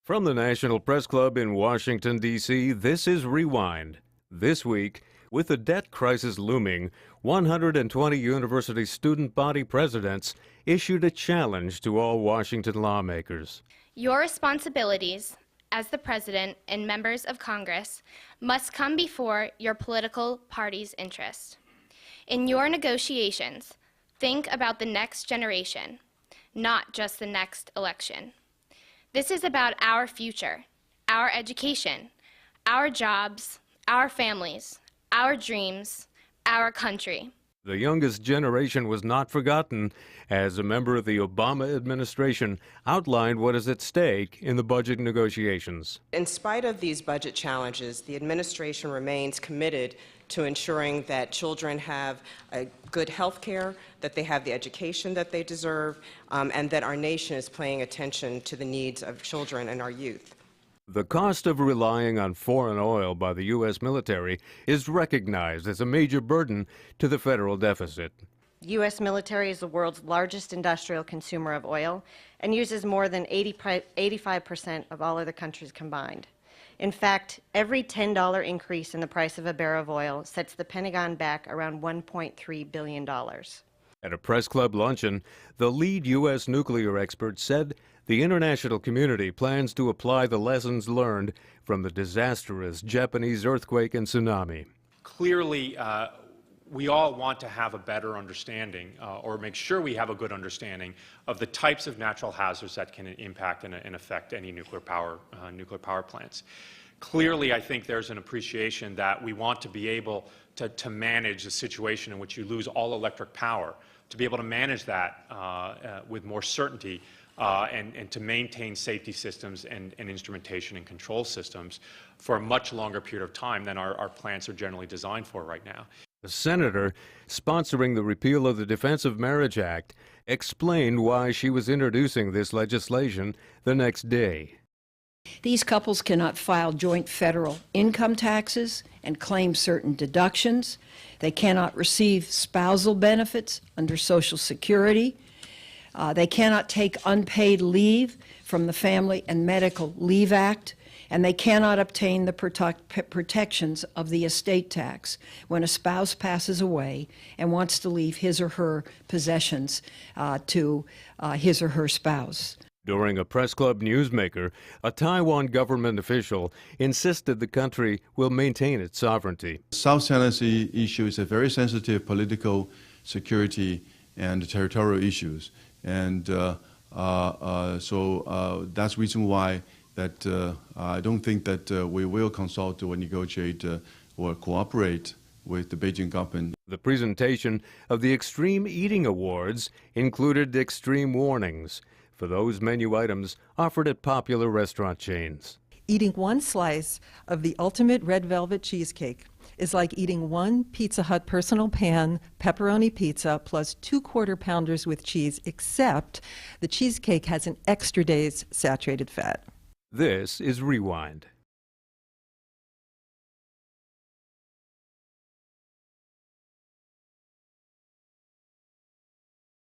From the National Press Club in Washington, D.C., this is Rewind. This week, with the debt crisis looming, 120 university student body presidents issued a challenge to all Washington lawmakers. Your responsibilities as the president and members of Congress must come before your political party's interests. In your negotiations, think about the next generation, not just the next election. This is about our future, our education, our jobs, our families, our dreams, our country. The youngest generation was not forgotten as a member of the Obama administration outlined what is at stake in the budget negotiations. In spite of these budget challenges, the administration remains committed to ensuring that children have good health care, that they have the education that they deserve, and that our nation is paying attention to the needs of children and our youth. The cost of relying on foreign oil by the U.S. military is recognized as a major burden to the federal deficit. The U.S. military is the world's largest industrial consumer of oil and uses more than 85% of all other countries combined. In fact, every $10 increase in the price of a barrel of oil sets the Pentagon back around $1.3 billion. At a press club luncheon, the lead U.S. nuclear expert said the international community plans to apply the lessons learned from the disastrous Japanese earthquake and tsunami. Clearly, we all want to have a better understanding, or make sure we have a good understanding of the types of natural hazards that can impact and affect any nuclear power plants. Clearly, I think there's an appreciation that we want to be able to manage a situation in which you lose all electric power, to be able to manage that with more certainty, and to maintain safety systems and instrumentation and control systems for a much longer period of time than our plants are generally designed for right now. The senator sponsoring the repeal of the Defense of Marriage Act explained why she was introducing this legislation the next day. These couples cannot file joint federal income taxes and claim certain deductions. They cannot receive spousal benefits under Social Security. They cannot take unpaid leave from the Family and Medical Leave Act, and they cannot obtain the protections of the estate tax when a spouse passes away and wants to leave his or her possessions to his or her spouse. During a press club newsmaker, a Taiwan government official insisted the country will maintain its sovereignty. South China Sea issue is a very sensitive political, security, and territorial issues. And so that's the reason why that I don't think that we will consult or negotiate or cooperate with the Beijing government. The presentation of the Xtreme Eating Awards included extreme warnings for those menu items offered at popular restaurant chains. Eating one slice of the ultimate red velvet cheesecake is like eating one Pizza Hut personal pan pepperoni pizza plus 2 quarter pounders with cheese, except the cheesecake has an extra day's saturated fat. This is Rewind.